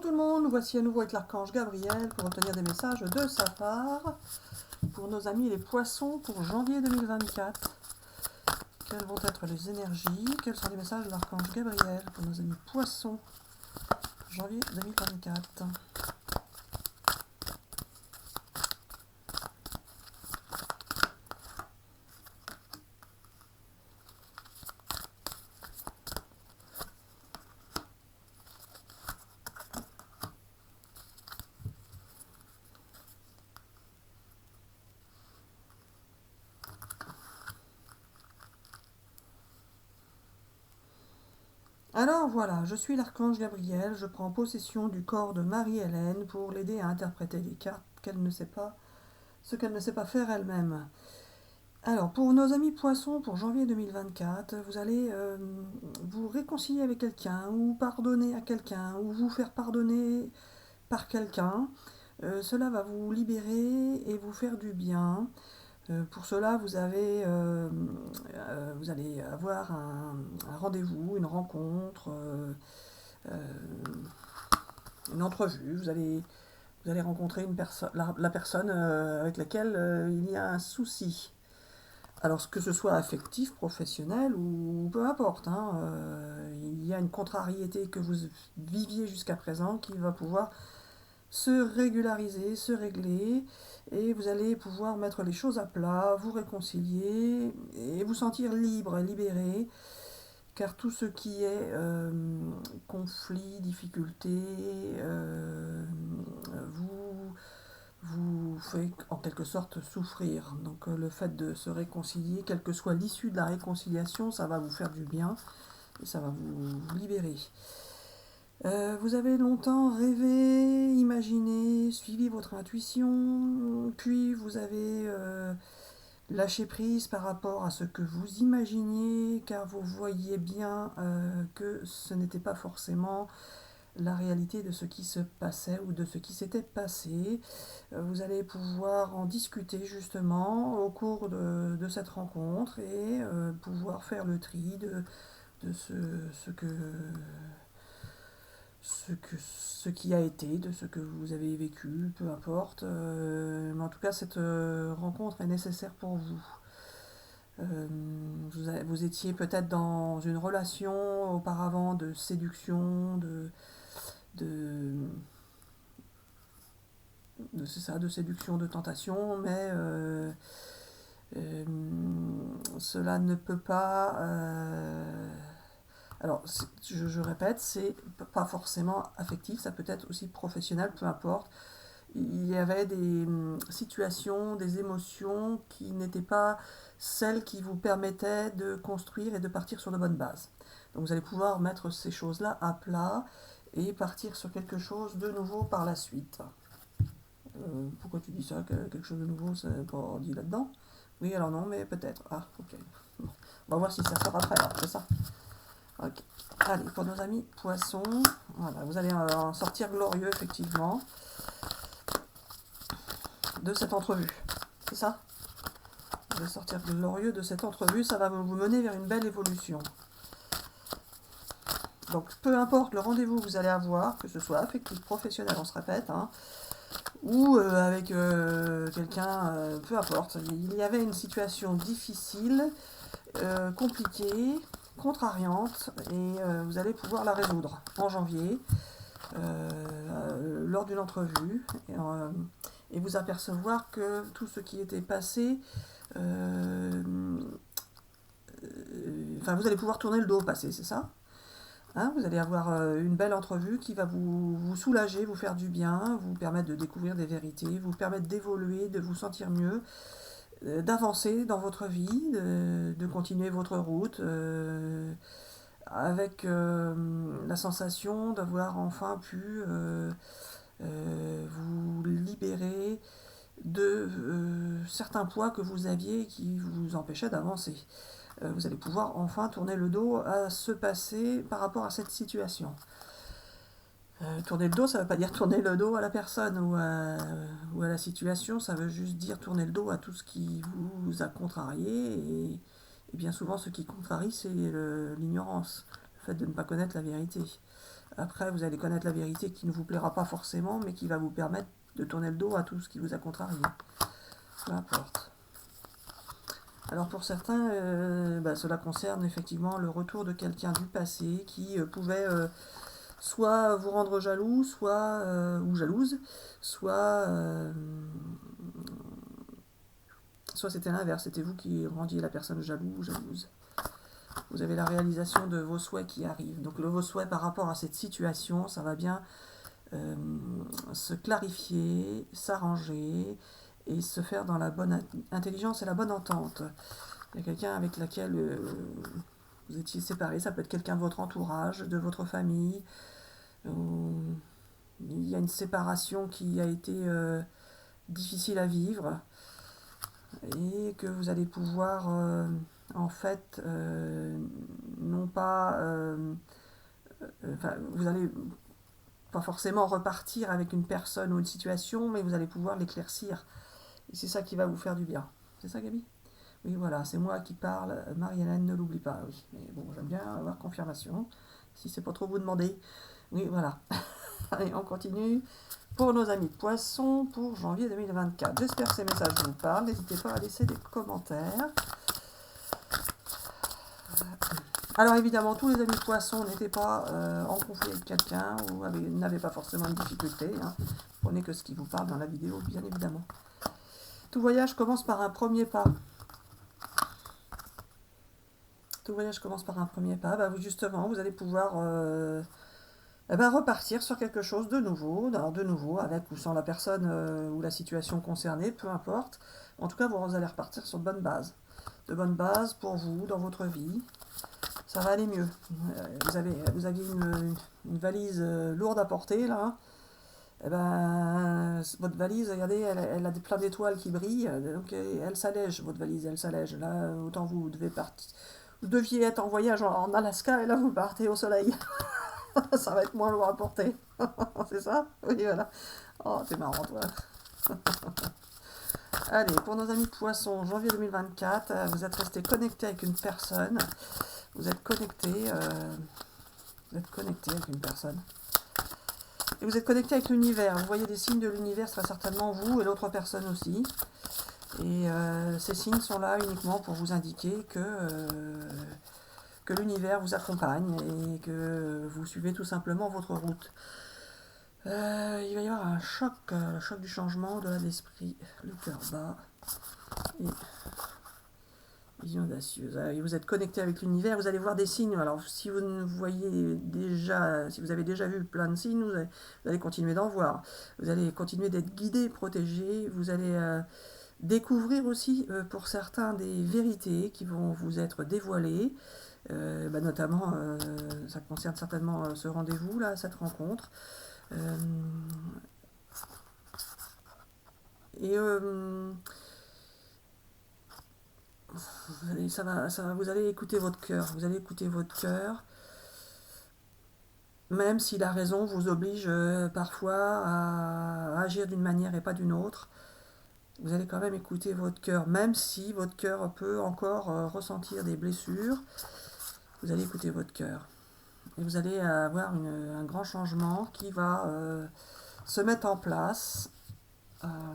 Bonjour tout le monde, nous voici à nouveau avec l'archange Gabriel pour obtenir des messages de sa part pour nos amis les poissons pour janvier 2024. Quelles vont être les énergies? Quels sont les messages de l'archange Gabriel pour nos amis poissons janvier 2024? Alors voilà, je suis l'archange Gabriel, je prends possession du corps de Marie-Hélène pour l'aider à interpréter les cartes ce qu'elle ne sait pas faire elle-même. Alors, pour nos amis poissons, pour janvier 2024, vous allez vous réconcilier avec quelqu'un, ou pardonner à quelqu'un, ou vous faire pardonner par quelqu'un. Cela va vous libérer et vous faire du bien. Pour cela, vous allez avoir un rendez-vous, une rencontre, une entrevue. Vous allez rencontrer la personne avec laquelle il y a un souci. Alors que ce soit affectif, professionnel ou peu importe, hein, il y a une contrariété que vous viviez jusqu'à présent qui va pouvoir se régulariser, se régler, et vous allez pouvoir mettre les choses à plat, vous réconcilier et vous sentir libre, libéré, car tout ce qui est conflit, difficulté, vous vous fait en quelque sorte souffrir. Donc le fait de se réconcilier, quelle que soit l'issue de la réconciliation, ça va vous faire du bien et ça va vous libérer. Vous avez longtemps rêvé, imaginé, suivi votre intuition, puis vous avez lâché prise par rapport à ce que vous imaginiez, car vous voyiez bien que ce n'était pas forcément la réalité de ce qui se passait ou de ce qui s'était passé. Vous allez pouvoir en discuter justement au cours de cette rencontre et pouvoir faire le tri de ce qui a été, de ce que vous avez vécu, peu importe. Mais en tout cas, cette rencontre est nécessaire pour vous. Vous étiez peut-être dans une relation auparavant de séduction, de, c'est ça, de séduction, de tentation, mais cela ne peut pas... alors, je répète, c'est pas forcément affectif, ça peut être aussi professionnel, peu importe. Il y avait des situations, des émotions qui n'étaient pas celles qui vous permettaient de construire et de partir sur de bonnes bases. Donc vous allez pouvoir mettre ces choses-là à plat et partir sur quelque chose de nouveau par la suite. Pourquoi tu dis ça, quelque chose de nouveau, c'est pas dit là-dedans? Oui, alors non, mais peut-être. Ah, ok. Bon. On va voir si ça sort après, alors, c'est ça. Ok. Allez, pour nos amis poissons, voilà, vous allez en sortir glorieux, effectivement, de cette entrevue. C'est ça? Vous allez sortir glorieux de cette entrevue, ça va vous mener vers une belle évolution. Donc, peu importe le rendez-vous que vous allez avoir, que ce soit affectif, professionnel, on se répète, hein, ou avec quelqu'un, peu importe. Il y avait une situation difficile, compliquée, contrariante, et vous allez pouvoir la résoudre en janvier, lors d'une entrevue, et vous apercevoir que tout ce qui était passé, enfin vous allez pouvoir tourner le dos au passé, c'est ça? Hein, vous allez avoir une belle entrevue qui va vous soulager, vous faire du bien, vous permettre de découvrir des vérités, vous permettre d'évoluer, de vous sentir mieux, d'avancer dans votre vie, de continuer votre route avec la sensation d'avoir enfin pu vous libérer de certains poids que vous aviez qui vous empêchaient d'avancer. Vous allez pouvoir enfin tourner le dos à ce passé par rapport à cette situation. Tourner le dos, ça ne veut pas dire tourner le dos à la personne ou à la situation, ça veut juste dire tourner le dos à tout ce qui vous a contrarié. Et bien souvent, ce qui contrarie, c'est l'ignorance, le fait de ne pas connaître la vérité. Après, vous allez connaître la vérité qui ne vous plaira pas forcément, mais qui va vous permettre de tourner le dos à tout ce qui vous a contrarié. Peu importe. Alors pour certains, cela concerne effectivement le retour de quelqu'un du passé qui pouvait soit vous rendre jaloux, soit ou jalouse, soit c'était l'inverse, c'était vous qui rendiez la personne jaloux ou jalouse. Vous avez la réalisation de vos souhaits qui arrivent. Donc vos souhaits par rapport à cette situation, ça va bien se clarifier, s'arranger et se faire dans la bonne intelligence et la bonne entente. Il y a quelqu'un avec laquelle vous étiez séparés, ça peut être quelqu'un de votre entourage, de votre famille. Il y a une séparation qui a été difficile à vivre et que vous allez pouvoir en fait non pas vous allez pas forcément repartir avec une personne ou une situation, mais vous allez pouvoir l'éclaircir. Et c'est ça qui va vous faire du bien. C'est ça, Gabi? Oui, voilà, c'est moi qui parle. Marie-Hélène, ne l'oublie pas. Oui, mais bon, j'aime bien avoir confirmation. Si c'est pas trop vous demander. Oui, voilà. Allez, on continue. Pour nos amis poissons, pour janvier 2024. J'espère que ces messages vous parlent. N'hésitez pas à laisser des commentaires. Alors évidemment, tous les amis poissons n'étaient pas en conflit avec quelqu'un ou n'avaient pas forcément une difficulté. Hein. Prenez que ce qui vous parle dans la vidéo, bien évidemment. Tout voyage commence par un premier pas. Tout voyage commence par un premier pas. Justement, vous allez pouvoir repartir sur quelque chose de nouveau. Alors de nouveau, avec ou sans la personne ou la situation concernée, peu importe. En tout cas, vous allez repartir sur de bonnes bases. De bonnes bases pour vous, dans votre vie. Ça va aller mieux. Vous aviez une valise lourde à porter, là. Votre valise, regardez, elle a plein d'étoiles qui brillent, donc elle s'allège, votre valise, elle s'allège. Là, autant vous deviez être en voyage en Alaska, et là, vous partez au soleil. Ça va être moins lourd à porter. C'est ça? Oui, voilà. Oh, t'es marrant, toi. Allez, pour nos amis poissons, janvier 2024, vous êtes resté connecté avec une personne. Vous êtes connecté avec une personne. Et vous êtes connecté avec l'univers. Vous voyez des signes de l'univers, très certainement vous et l'autre personne aussi. Et ces signes sont là uniquement pour vous indiquer que l'univers vous accompagne et que vous suivez tout simplement votre route. Il va y avoir un choc, le choc du changement, de l'esprit, le cœur bas. Et vision audacieuse. Et vous êtes connecté avec l'univers, vous allez voir des signes. Alors, si vous ne voyez déjà, si vous avez déjà vu plein de signes, vous allez continuer d'en voir. Vous allez continuer d'être guidé, protégé. Vous allez découvrir aussi, pour certains, des vérités qui vont vous être dévoilées. Notamment, ça concerne certainement ce rendez-vous, là, cette rencontre. Vous allez écouter votre cœur. Vous allez écouter votre cœur, même si la raison vous oblige parfois à agir d'une manière et pas d'une autre. Vous allez quand même écouter votre cœur, même si votre cœur peut encore ressentir des blessures. Vous allez écouter votre cœur. Et vous allez avoir un grand changement qui va se mettre en place.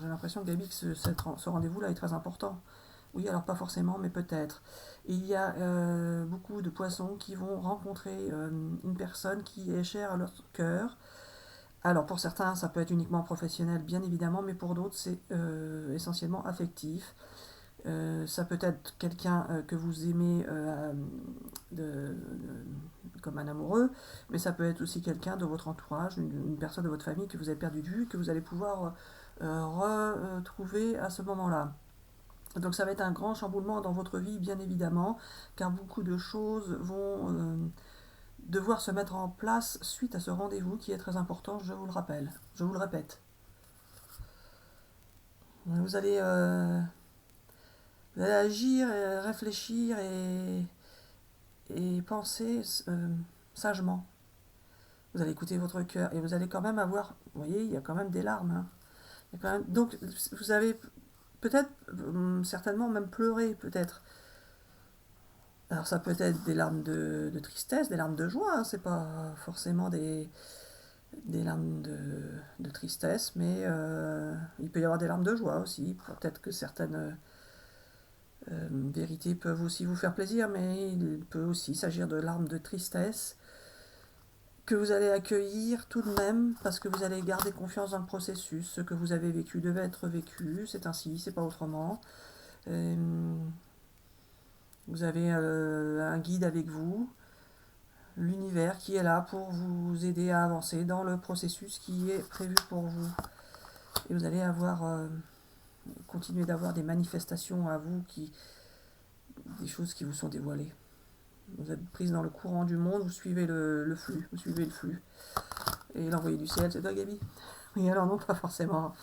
J'ai l'impression, Gabi, que ce rendez-vous-là est très important. Oui, alors pas forcément, mais peut-être. Et il y a beaucoup de poissons qui vont rencontrer une personne qui est chère à leur cœur. Alors pour certains, ça peut être uniquement professionnel, bien évidemment, mais pour d'autres, c'est essentiellement affectif. Ça peut être quelqu'un que vous aimez comme un amoureux, mais ça peut être aussi quelqu'un de votre entourage, une personne de votre famille que vous avez perdu de vue, que vous allez pouvoir retrouver à ce moment-là. Donc ça va être un grand chamboulement dans votre vie, bien évidemment, car beaucoup de choses vont devoir se mettre en place suite à ce rendez-vous qui est très important, je vous le rappelle, je vous le répète. Vous allez agir, et réfléchir et penser sagement. Vous allez écouter votre cœur et vous allez quand même avoir, vous voyez, il y a quand même des larmes. Hein. Il y a quand même, donc vous avez peut-être, certainement même pleuré, peut-être. Alors ça peut être des larmes de tristesse, des larmes de joie, hein, c'est pas forcément des larmes de tristesse, mais il peut y avoir des larmes de joie aussi. Peut-être que certaines vérités peuvent aussi vous faire plaisir, mais il peut aussi s'agir de larmes de tristesse que vous allez accueillir tout de même parce que vous allez garder confiance dans le processus. Ce que vous avez vécu devait être vécu, c'est ainsi, c'est pas autrement. Vous avez un guide avec vous, l'univers qui est là pour vous aider à avancer dans le processus qui est prévu pour vous. Et vous allez continuer d'avoir des manifestations à vous, des choses qui vous sont dévoilées. Vous êtes prise dans le courant du monde, vous suivez le flux, vous suivez le flux. Et l'envoyé du ciel, c'est toi Gabi? Oui, alors non, pas forcément.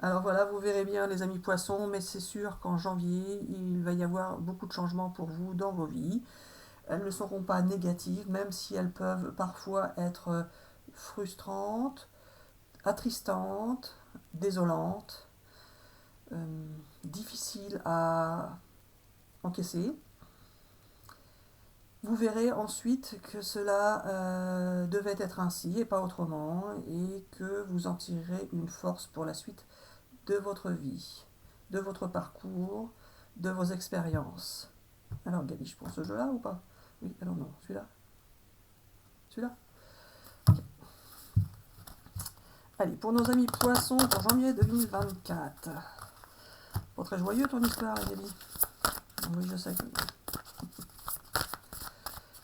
Alors voilà, vous verrez bien les amis poissons, mais c'est sûr qu'en janvier, il va y avoir beaucoup de changements pour vous dans vos vies. Elles ne seront pas négatives, même si elles peuvent parfois être frustrantes, attristantes, désolantes, difficiles à encaisser. Vous verrez ensuite que cela devait être ainsi et pas autrement, et que vous en tirerez une force pour la suite de votre vie, de votre parcours, de vos expériences. Alors Gabi, je prends ce jeu-là ou pas? Oui, alors non, celui-là. Celui-là. Allez, pour nos amis poissons, pour janvier 2024. Pas très joyeux ton histoire, Gabi. Oui, je sais.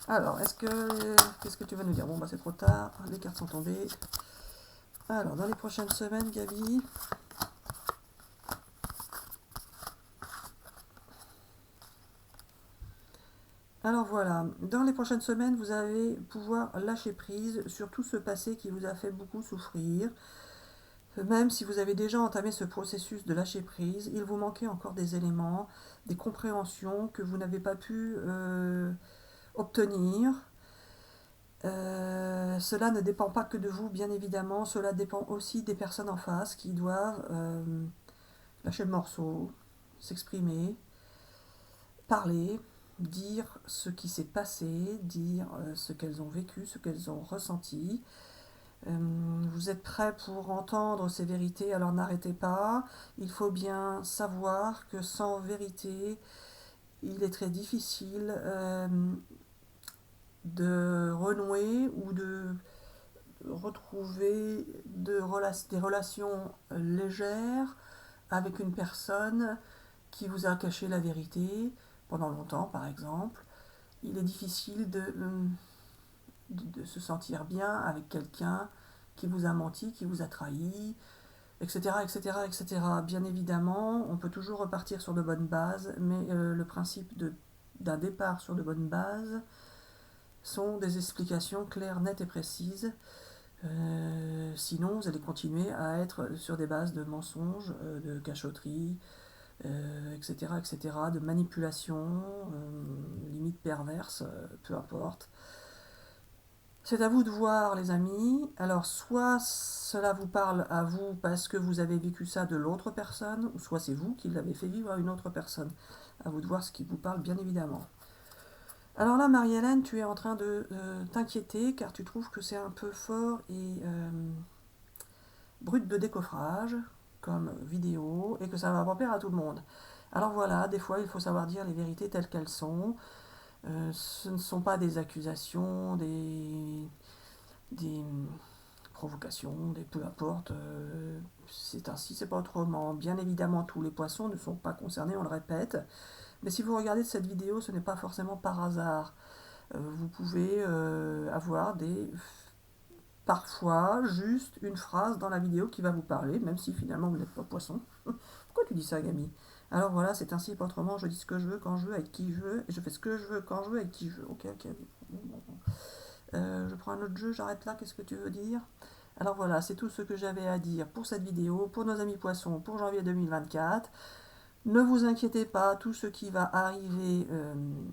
Alors, qu'est-ce que tu vas nous dire? Bon, bah c'est trop tard, les cartes sont tombées. Alors, dans les prochaines semaines, Gabi. Alors voilà, dans les prochaines semaines, vous allez pouvoir lâcher prise sur tout ce passé qui vous a fait beaucoup souffrir. Même si vous avez déjà entamé ce processus de lâcher prise, il vous manquait encore des éléments, des compréhensions que vous n'avez pas pu obtenir. Cela ne dépend pas que de vous, bien évidemment, cela dépend aussi des personnes en face qui doivent lâcher le morceau, s'exprimer, parler, dire ce qui s'est passé, dire ce qu'elles ont vécu, ce qu'elles ont ressenti. Vous êtes prêts pour entendre ces vérités, alors n'arrêtez pas. Il faut bien savoir que sans vérité, il est très difficile de renouer ou de retrouver des relations légères avec une personne qui vous a caché la vérité pendant longtemps, par exemple. Il est difficile de se sentir bien avec quelqu'un qui vous a menti, qui vous a trahi, etc., etc., etc. Bien évidemment, on peut toujours repartir sur de bonnes bases, mais le principe d'un départ sur de bonnes bases sont des explications claires, nettes et précises. Sinon, vous allez continuer à être sur des bases de mensonges, de cachotterie, etc., etc., de manipulation, limite perverse, peu importe. C'est à vous de voir, les amis. Alors, soit cela vous parle à vous parce que vous avez vécu ça de l'autre personne, ou soit c'est vous qui l'avez fait vivre à une autre personne. À vous de voir ce qui vous parle, bien évidemment. Alors là, Marie-Hélène, tu es en train de t'inquiéter car tu trouves que c'est un peu fort et brut de décoffrage comme vidéo et que ça va pas plaire à tout le monde. Alors voilà, des fois, il faut savoir dire les vérités telles qu'elles sont. Ce ne sont pas des accusations, des provocations, des peu importe. C'est ainsi, c'est pas autrement. Bien évidemment, tous les poissons ne sont pas concernés, on le répète. Mais si vous regardez cette vidéo, ce n'est pas forcément par hasard. Vous pouvez avoir parfois juste une phrase dans la vidéo qui va vous parler, même si finalement vous n'êtes pas poisson. Pourquoi tu dis ça, Gami? Alors voilà, c'est ainsi, pas autrement. Je dis ce que je veux, quand je veux, avec qui je veux, et je fais ce que je veux, quand je veux, avec qui je veux. Ok, ok. Je prends un autre jeu, j'arrête là, qu'est-ce que tu veux dire? Alors voilà, c'est tout ce que j'avais à dire pour cette vidéo, pour nos amis poissons, pour janvier 2024. Ne vous inquiétez pas, tout ce qui va arriver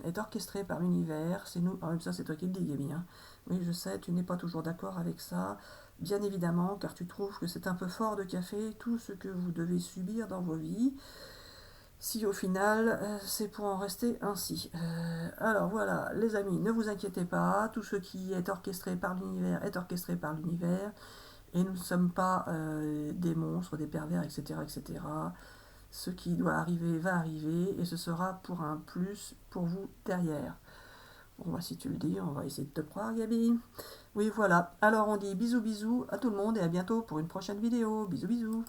est orchestré par l'univers. C'est nous. Ah, ça, c'est toi qui le dis, Gaby. Hein. Oui, je sais, tu n'es pas toujours d'accord avec ça. Bien évidemment, car tu trouves que c'est un peu fort de café tout ce que vous devez subir dans vos vies. si au final c'est pour en rester ainsi. Alors voilà, les amis, ne vous inquiétez pas, tout ce qui est orchestré par l'univers est orchestré par l'univers, et nous ne sommes pas des monstres, des pervers, etc., etc. Ce qui doit arriver va arriver, et ce sera pour un plus pour vous derrière. Bon, bah, si tu le dis, on va essayer de te croire, Gabi. Oui, voilà. Alors on dit bisous bisous à tout le monde et à bientôt pour une prochaine vidéo. Bisous bisous.